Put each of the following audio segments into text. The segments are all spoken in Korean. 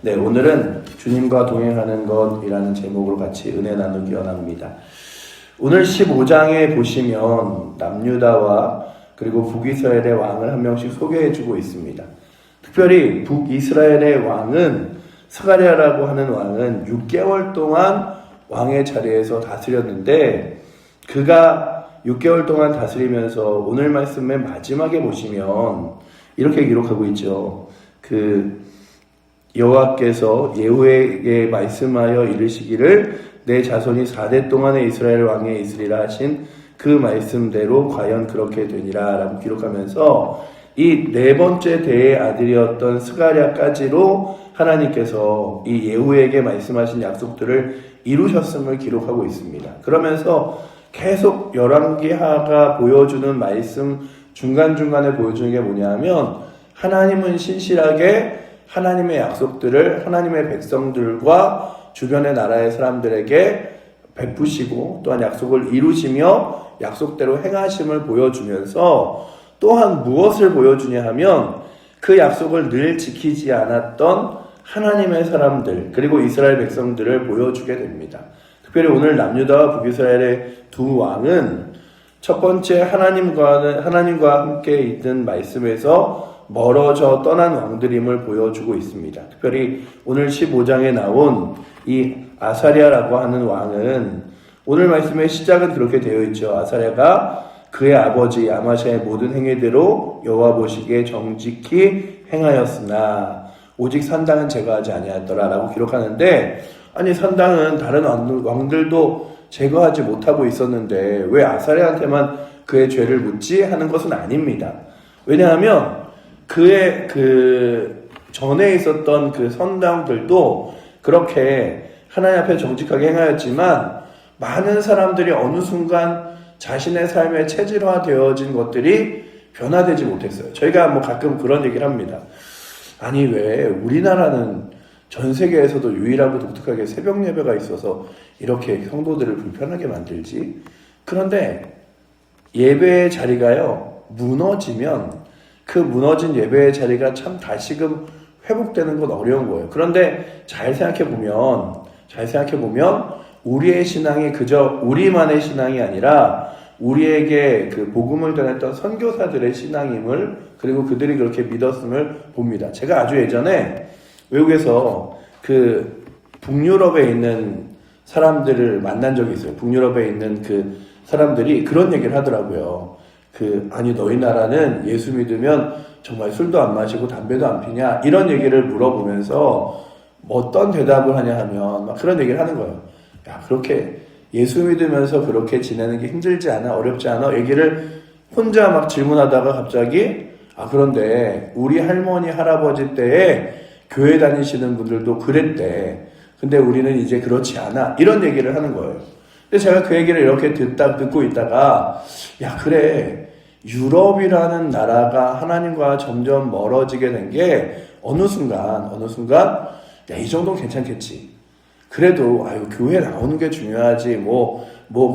네, 오늘은 주님과 동행하는 것이라는 제목으로 같이 은혜 나누기 원합니다. 오늘 15장에 보시면 남유다와 그리고 북이스라엘의 왕을 한 명씩 소개해주고 있습니다. 특별히 북이스라엘의 왕은 스가랴라고 하는 왕은 6개월 동안 왕의 자리에서 다스렸는데 그가 6개월 동안 다스리면서 오늘 말씀의 마지막에 보시면 이렇게 기록하고 있죠. 여호와께서 예후에게 말씀하여 이르시기를 내 자손이 4대 동안의 이스라엘 왕에 있으리라 하신 그 말씀대로 과연 그렇게 되니라 라고 기록하면서 이 네 번째 대의 아들이었던 스가랴까지로 하나님께서 이 예후에게 말씀하신 약속들을 이루셨음을 기록하고 있습니다. 그러면서 계속 열왕기하가 보여주는 말씀 중간중간에 보여주는 게 뭐냐면 하나님은 신실하게 하나님의 약속들을 하나님의 백성들과 주변의 나라의 사람들에게 베푸시고 또한 약속을 이루시며 약속대로 행하심을 보여주면서 또한 무엇을 보여주냐 하면 그 약속을 늘 지키지 않았던 하나님의 사람들 그리고 이스라엘 백성들을 보여주게 됩니다. 특별히 오늘 남유다와 북이스라엘의 두 왕은 첫 번째 하나님과 함께 있는 말씀에서 멀어져 떠난 왕들임을 보여주고 있습니다. 특별히 오늘 15장에 나온 이 아사랴라고 하는 왕은 오늘 말씀의 시작은 그렇게 되어 있죠. 아사랴가 그의 아버지 아마샤의 모든 행위대로 여호와 보시기에 정직히 행하였으나 오직 산당은 제거하지 아니하였더라 라고 기록하는데 아니 산당은 다른 왕들도 제거하지 못하고 있었는데 왜 아사랴한테만 그의 죄를 묻지 하는 것은 아닙니다. 왜냐하면 그의 전에 있었던 그 선당들도 그렇게 하나님 앞에 정직하게 행하였지만 많은 사람들이 어느 순간 자신의 삶에 체질화되어진 것들이 변화되지 못했어요. 저희가 가끔 그런 얘기를 합니다. 아니 왜 우리나라는 전 세계에서도 유일하고 독특하게 새벽 예배가 있어서 이렇게 성도들을 불편하게 만들지? 그런데 예배의 자리가요 무너지면 그 무너진 예배의 자리가 참 다시금 회복되는 건 어려운 거예요. 그런데 잘 생각해 보면 우리의 신앙이 그저 우리만의 신앙이 아니라 우리에게 그 복음을 전했던 선교사들의 신앙임을 그리고 그들이 그렇게 믿었음을 봅니다. 제가 아주 예전에 외국에서 북유럽에 있는 사람들을 만난 적이 있어요. 북유럽에 있는 그 사람들이 그런 얘기를 하더라고요. 아니 너희 나라는 예수 믿으면 정말 술도 안 마시고 담배도 안 피냐 이런 얘기를 물어보면서 어떤 대답을 하냐 하면 막 그런 얘기를 하는 거예요. 야 그렇게 예수 믿으면서 그렇게 지내는 게 힘들지 않아? 어렵지 않아? 얘기를 혼자 막 질문하다가 갑자기 그런데 우리 할머니 할아버지 때에 교회 다니시는 분들도 그랬대. 근데 우리는 이제 그렇지 않아. 이런 얘기를 하는 거예요. 근데 제가 그 얘기를 이렇게 듣고 있다가 야 그래 유럽이라는 나라가 하나님과 점점 멀어지게 된 게 어느 순간 야 이 정도는 괜찮겠지. 그래도 교회 나오는 게 중요하지 뭐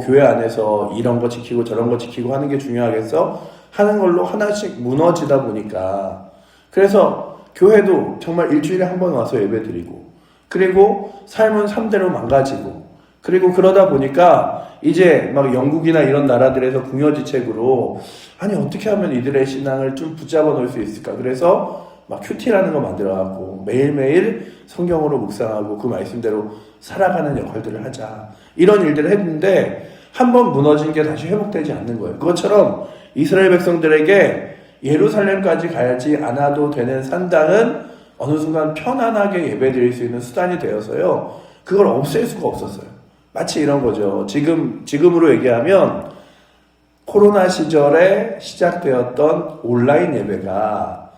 교회 안에서 이런 거 지키고 저런 거 지키고 하는 게 중요하겠어? 하는 걸로 하나씩 무너지다 보니까 그래서 교회도 정말 일주일에 한 번 와서 예배 드리고 그리고 삶은 3대로 망가지고 그리고 그러다 보니까 이제 영국이나 이런 나라들에서 궁여지책으로 아니 어떻게 하면 이들의 신앙을 좀 붙잡아 놓을 수 있을까? 그래서 큐티라는 거 만들어갖고 매일매일 성경으로 묵상하고 그 말씀대로 살아가는 역할들을 하자. 이런 일들을 했는데 한번 무너진 게 다시 회복되지 않는 거예요. 그것처럼 이스라엘 백성들에게 예루살렘까지 가지 않아도 되는 산당은 어느 순간 편안하게 예배드릴 수 있는 수단이 되어서요. 그걸 없앨 수가 없었어요. 마치 이런 거죠. 지금으로 얘기하면 코로나 시절에 시작되었던 온라인 예배가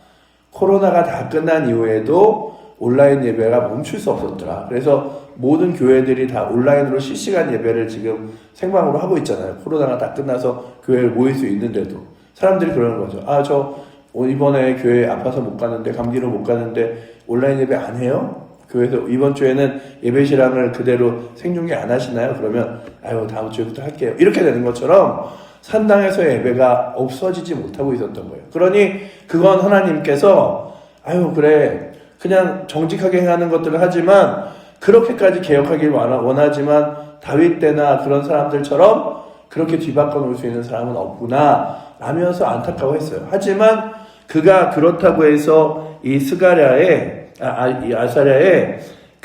코로나가 다 끝난 이후에도 온라인 예배가 멈출 수 없었더라. 그래서 모든 교회들이 다 온라인으로 실시간 예배를 지금 생방으로 하고 있잖아요. 코로나가 다 끝나서 교회를 모일 수 있는데도. 사람들이 그러는 거죠. 저 이번에 교회 아파서 못 가는데 감기로 못 가는데 온라인 예배 안 해요? 교회에서 이번 주에는 예배 시간을 그대로 생중계 안 하시나요? 그러면 다음 주에부터 할게요. 이렇게 되는 것처럼 산당에서의 예배가 없어지지 못하고 있었던 거예요. 그러니 그건 하나님께서 그래 그냥 정직하게 행하는 것들을 하지만 그렇게까지 개혁하길 원하지만 다윗 때나 그런 사람들처럼 그렇게 뒤바꿔 놓을 수 있는 사람은 없구나 라면서 안타까워했어요. 하지만 그가 그렇다고 해서 이 이 아사랴의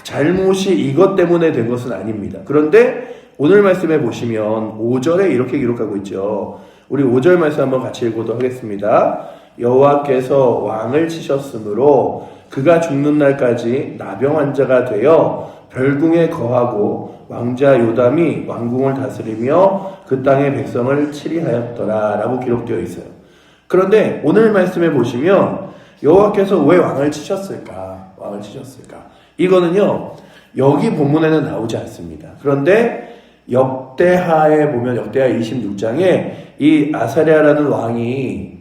잘못이 이것 때문에 된 것은 아닙니다. 그런데 오늘 말씀에 보시면 5절에 이렇게 기록하고 있죠. 우리 5절 말씀 한번 같이 읽어보도록 하겠습니다. 여호와께서 왕을 치셨으므로 그가 죽는 날까지 나병 환자가 되어 별궁에 거하고 왕자 요담이 왕궁을 다스리며 그 땅의 백성을 치리하였더라 라고 기록되어 있어요. 그런데 오늘 말씀에 보시면 여호와께서 왜 왕을 치셨을까? 왕을 치셨을까? 이거는요 여기 본문에는 나오지 않습니다. 그런데 역대하에 보면 역대하 26장에 이 아사랴라는 왕이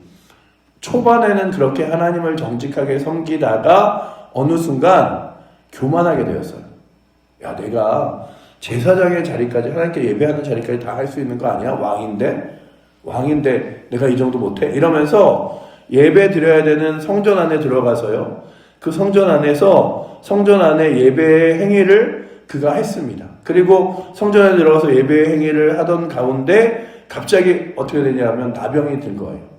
초반에는 그렇게 하나님을 정직하게 섬기다가 어느 순간 교만하게 되었어요. 야, 내가 제사장의 자리까지 하나님께 예배하는 자리까지 다 할 수 있는 거 아니야? 왕인데 내가 이 정도 못해? 이러면서 예배 드려야 되는 성전 안에 들어가서요. 그 성전 안에 예배 행위를 그가 했습니다. 그리고 성전 안에 들어가서 예배 행위를 하던 가운데 갑자기 어떻게 되냐면 나병이 든 거예요.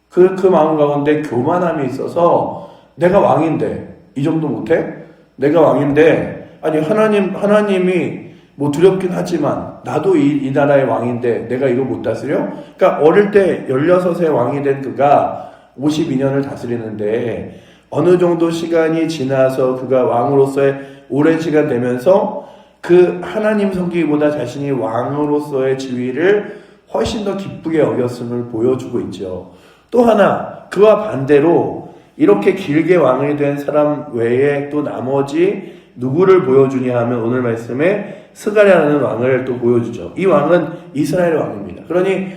그 마음 가운데 교만함이 있어서 내가 왕인데 이 정도 못해? 내가 왕인데 아니 하나님이 뭐 두렵긴 하지만 나도 이 나라의 왕인데 내가 이거 못 다스려? 그러니까 어릴 때 16세 왕이 된 그가 52년을 다스리는데 어느 정도 시간이 지나서 그가 왕으로서의 오랜 시간 되면서 그 하나님 섬기기보다 자신이 왕으로서의 지위를 훨씬 더 기쁘게 여겼음을 보여주고 있죠. 또 하나 그와 반대로 이렇게 길게 왕이 된 사람 외에 또 나머지 누구를 보여주냐 하면 오늘 말씀에 스가랴라는 왕을 또 보여주죠. 이 왕은 이스라엘의 왕입니다. 그러니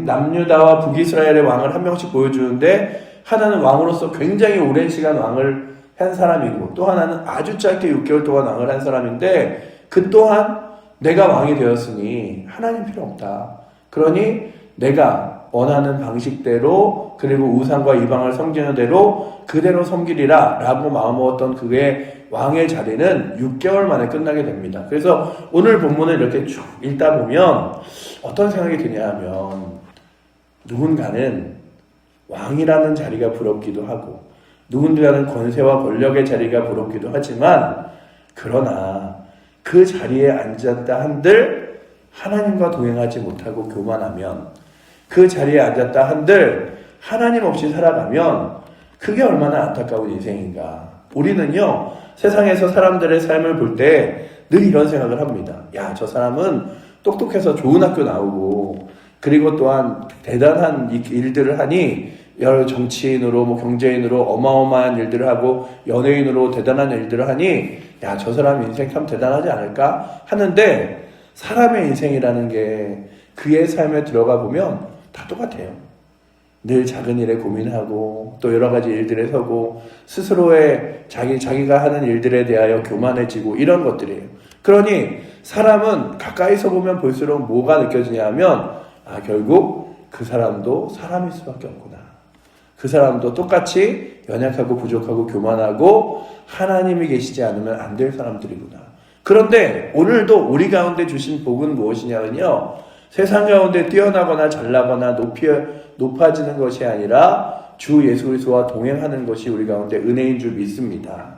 남유다와 북이스라엘의 왕을 한 명씩 보여주는데 하나는 왕으로서 굉장히 오랜 시간 왕을 한 사람이고 또 하나는 아주 짧게 6개월 동안 왕을 한 사람인데 그 또한 내가 왕이 되었으니 하나님 필요 없다. 그러니 내가 원하는 방식대로 그리고 우상과 이방을 섬기는 대로 그대로 섬기리라 라고 마음먹었던 그의 왕의 자리는 6개월 만에 끝나게 됩니다. 그래서 오늘 본문을 이렇게 쭉 읽다 보면 어떤 생각이 드냐 하면 누군가는 왕이라는 자리가 부럽기도 하고 누군가는 권세와 권력의 자리가 부럽기도 하지만 그러나 그 자리에 앉았다 한들 하나님과 동행하지 못하고 교만하면 그 자리에 앉았다 한들 하나님 없이 살아가면 그게 얼마나 안타까운 인생인가. 우리는요 세상에서 사람들의 삶을 볼 때 늘 이런 생각을 합니다. 야, 저 사람은 똑똑해서 좋은 학교 나오고 그리고 또한 대단한 일들을 하니 여러 정치인으로 뭐 경제인으로 어마어마한 일들을 하고 연예인으로 대단한 일들을 하니 야, 저 사람 인생 참 대단하지 않을까 하는데 사람의 인생이라는 게 그의 삶에 들어가 보면 다 똑같아요. 늘 작은 일에 고민하고 또 여러 가지 일들에 서고 스스로의 자기가 하는 일들에 대하여 교만해지고 이런 것들이에요. 그러니 사람은 가까이서 보면 볼수록 뭐가 느껴지냐 하면 결국 그 사람도 사람일 수밖에 없구나. 그 사람도 똑같이 연약하고 부족하고 교만하고 하나님이 계시지 않으면 안 될 사람들이구나. 그런데 오늘도 우리 가운데 주신 복은 무엇이냐면요. 세상 가운데 뛰어나거나 잘나거나 높아지는 것이 아니라 주 예수 그리스도와 동행하는 것이 우리 가운데 은혜인 줄 믿습니다.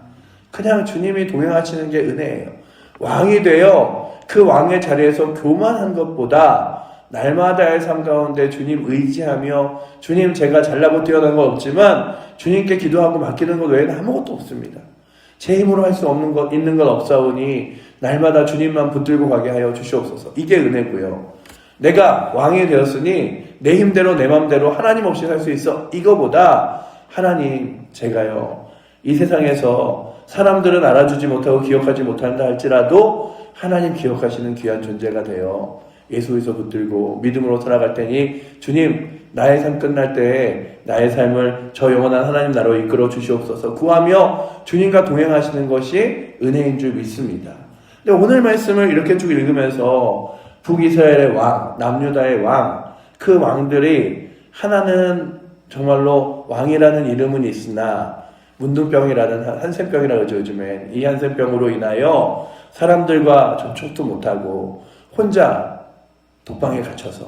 그냥 주님이 동행하시는 게 은혜예요. 왕이 되어 그 왕의 자리에서 교만한 것보다 날마다의 삶 가운데 주님 의지하며 주님 제가 잘나고 뛰어난 건 없지만 주님께 기도하고 맡기는 것 외에는 아무것도 없습니다. 제 힘으로 할 수 없는 것 있는 건 없사오니 날마다 주님만 붙들고 가게 하여 주시옵소서. 이게 은혜고요. 내가 왕이 되었으니 내 힘대로 내 맘대로 하나님 없이 살 수 있어. 이거보다 하나님 제가요 이 세상에서 사람들은 알아주지 못하고 기억하지 못한다 할지라도 하나님 기억하시는 귀한 존재가 되어 예수에서 붙들고 믿음으로 살아갈 테니 주님 나의 삶 끝날 때에 나의 삶을 저 영원한 하나님 나라로 이끌어 주시옵소서 구하며 주님과 동행하시는 것이 은혜인 줄 믿습니다. 근데 오늘 말씀을 이렇게 쭉 읽으면서 북이스라엘의 왕, 남유다의 왕, 그 왕들이 하나는 정말로 왕이라는 이름은 있으나 문둥병이라는 한센병이라 그러죠, 요즘엔. 이 한센병으로 인하여 사람들과 접촉도 못하고 혼자 독방에 갇혀서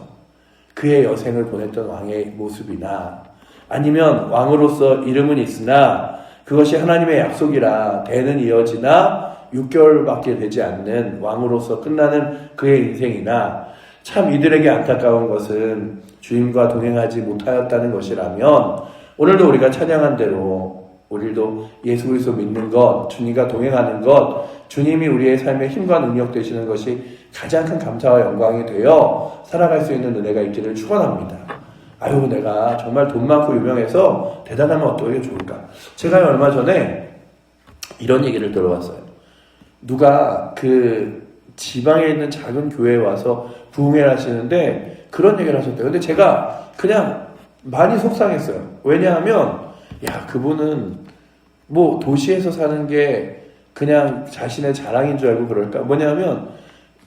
그의 여생을 보냈던 왕의 모습이나, 아니면 왕으로서 이름은 있으나 그것이 하나님의 약속이라 대는 이어지나 6개월밖에 되지 않는 왕으로서 끝나는 그의 인생이나, 참 이들에게 안타까운 것은 주님과 동행하지 못하였다는 것이라면, 오늘도 우리가 찬양한 대로 우리도 예수 그리스도 믿는 것, 주님과 동행하는 것, 주님이 우리의 삶의 힘과 능력 되시는 것이 가장 큰 감사와 영광이 되어 살아갈 수 있는 은혜가 있기를 축원합니다. 아유, 내가 정말 돈 많고 유명해서 대단하면 어떻게 좋을까? 제가 얼마 전에 이런 얘기를 들어봤어요. 누가 그 지방에 있는 작은 교회에 와서 부흥회를 하시는데 그런 얘기를 하셨대요. 근데 제가 그냥 많이 속상했어요. 왜냐하면 야, 그분은 뭐 도시에서 사는 게 그냥 자신의 자랑인 줄 알고 그럴까? 뭐냐면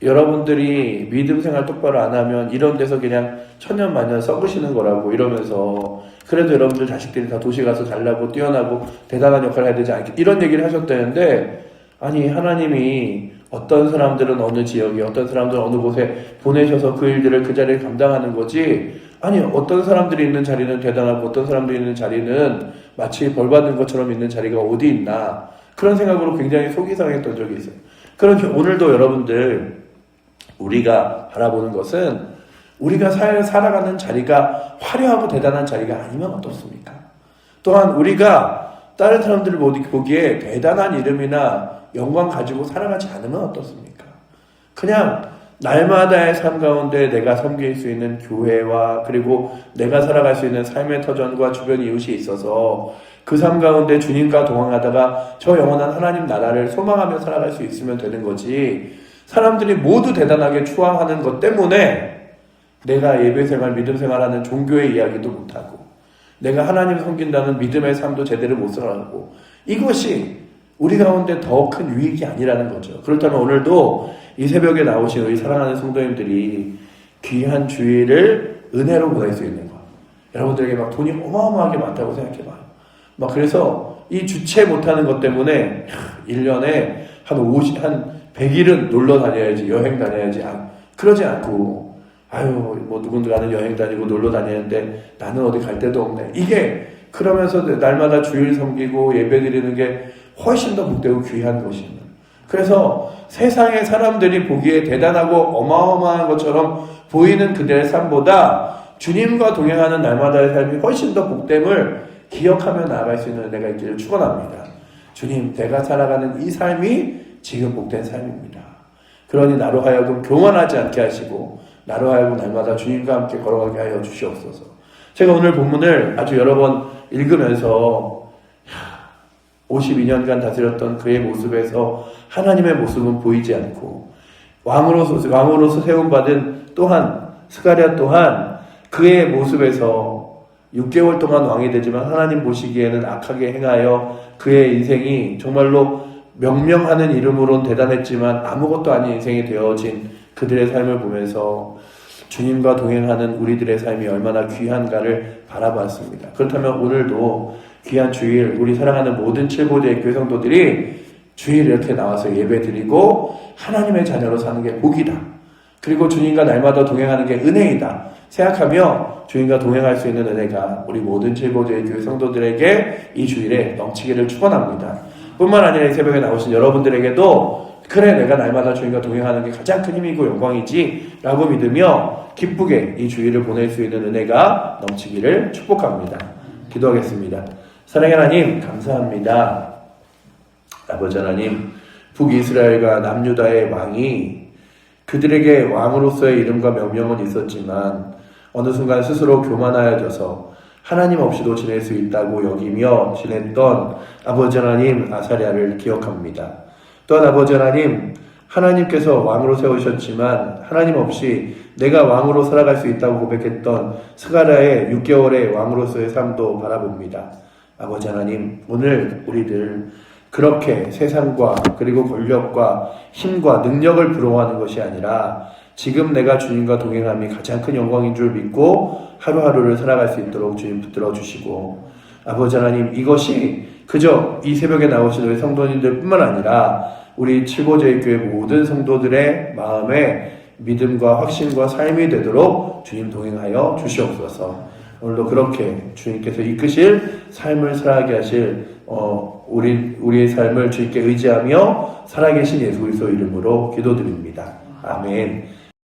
여러분들이 믿음 생활 똑바로 안 하면 이런 데서 그냥 천년만년 썩으시는 거라고 이러면서, 그래도 여러분들 자식들이 다 도시 가서 잘나고 뛰어나고 대단한 역할을 해야 되지 않겠, 이런 얘기를 하셨다는데, 아니 하나님이 어떤 사람들은 어느 지역에, 어떤 사람들은 어느 곳에 보내셔서 그 일들을 그 자리에 감당하는 거지, 아니 어떤 사람들이 있는 자리는 대단하고 어떤 사람들이 있는 자리는 마치 벌 받는 것처럼 있는 자리가 어디 있나, 그런 생각으로 굉장히 속이 상했던 적이 있어요. 그러니까 오늘도 여러분들 우리가 바라보는 것은 우리가 살아가는 자리가 화려하고 대단한 자리가 아니면 어떻습니까? 또한 우리가 다른 사람들을 보기에 대단한 이름이나 영광 가지고 살아가지 않으면 어떻습니까? 그냥 날마다의 삶 가운데 내가 섬길 수 있는 교회와 그리고 내가 살아갈 수 있는 삶의 터전과 주변 이웃이 있어서 그 삶 가운데 주님과 동행하다가 저 영원한 하나님 나라를 소망하며 살아갈 수 있으면 되는 거지, 사람들이 모두 대단하게 추앙하는 것 때문에 내가 예배생활, 믿음생활하는 종교의 이야기도 못하고 내가 하나님 섬긴다는 믿음의 삶도 제대로 못 살아가고, 이것이 우리 가운데 더 큰 유익이 아니라는 거죠. 그렇다면 오늘도 이 새벽에 나오신 우리 사랑하는 성도님들이 귀한 주일을 은혜로 보낼 수 있는 것, 여러분들에게 막 돈이 어마어마하게 많다고 생각해봐요. 막 그래서 이 주체 못하는 것 때문에 1년에 한 100일은 놀러 다녀야지, 여행 다녀야지, 그러지 않고 아유 뭐 누군가는 여행 다니고 놀러 다니는데 나는 어디 갈 데도 없네, 이게 그러면서 날마다 주일 섬기고 예배 드리는 게 훨씬 더 복되고 귀한 것이에요. 그래서 세상의 사람들이 보기에 대단하고 어마어마한 것처럼 보이는 그들의 삶보다 주님과 동행하는 날마다의 삶이 훨씬 더 복됨을 기억하며 나아갈 수 있는 은혜가 있기를 축원합니다. 주님, 내가 살아가는 이 삶이 지금 복된 삶입니다. 그러니 나로 하여금 교만하지 않게 하시고 나로 하여금 날마다 주님과 함께 걸어가게 하여 주시옵소서. 제가 오늘 본문을 아주 여러 번 읽으면서 52년간 다스렸던 그의 모습에서 하나님의 모습은 보이지 않고, 왕으로서 세움받은 또한 스가랴 또한 그의 모습에서 6개월 동안 왕이 되지만 하나님 보시기에는 악하게 행하여 그의 인생이 정말로 명명하는 이름으론 대단했지만 아무것도 아닌 인생이 되어진 그들의 삶을 보면서 주님과 동행하는 우리들의 삶이 얼마나 귀한가를 바라봤습니다. 그렇다면 오늘도 귀한 주일, 우리 사랑하는 모든 칠보대 교회 성도들이 주일 이렇게 나와서 예배드리고 하나님의 자녀로 사는 게 복이다, 그리고 주님과 날마다 동행하는 게 은혜이다 생각하며 주님과 동행할 수 있는 은혜가 우리 모든 칠보대 교회 성도들에게 이 주일에 넘치기를 축원합니다. 뿐만 아니라 이 새벽에 나오신 여러분들에게도 그래, 내가 날마다 주님과 동행하는 게 가장 큰 힘이고 영광이지 라고 믿으며 기쁘게 이 주일을 보낼 수 있는 은혜가 넘치기를 축복합니다. 기도하겠습니다. 사랑의 하나님, 감사합니다. 아버지 하나님, 북이스라엘과 남유다의 왕이 그들에게 왕으로서의 이름과 명명은 있었지만 어느 순간 스스로 교만하여져서 하나님 없이도 지낼 수 있다고 여기며 지냈던 아버지 하나님 아사랴를 기억합니다. 또한 아버지 하나님, 하나님께서 왕으로 세우셨지만 하나님 없이 내가 왕으로 살아갈 수 있다고 고백했던 스가랴의 6개월의 왕으로서의 삶도 바라봅니다. 아버지 하나님, 오늘 우리들 그렇게 세상과 그리고 권력과 힘과 능력을 부러워하는 것이 아니라 지금 내가 주님과 동행함이 가장 큰 영광인 줄 믿고 하루하루를 살아갈 수 있도록 주님 붙들어 주시고, 아버지 하나님, 이것이 그저 이 새벽에 나오신 우리 성도님들 뿐만 아니라 우리 칠보제일교회 모든 성도들의 마음에 믿음과 확신과 삶이 되도록 주님 동행하여 주시옵소서. 오늘도 그렇게 주님께서 이끄실 삶을 살아가게 하실 우리의 삶을 주님께 의지하며 살아계신 예수 그리스도 이름으로 기도드립니다. 아멘.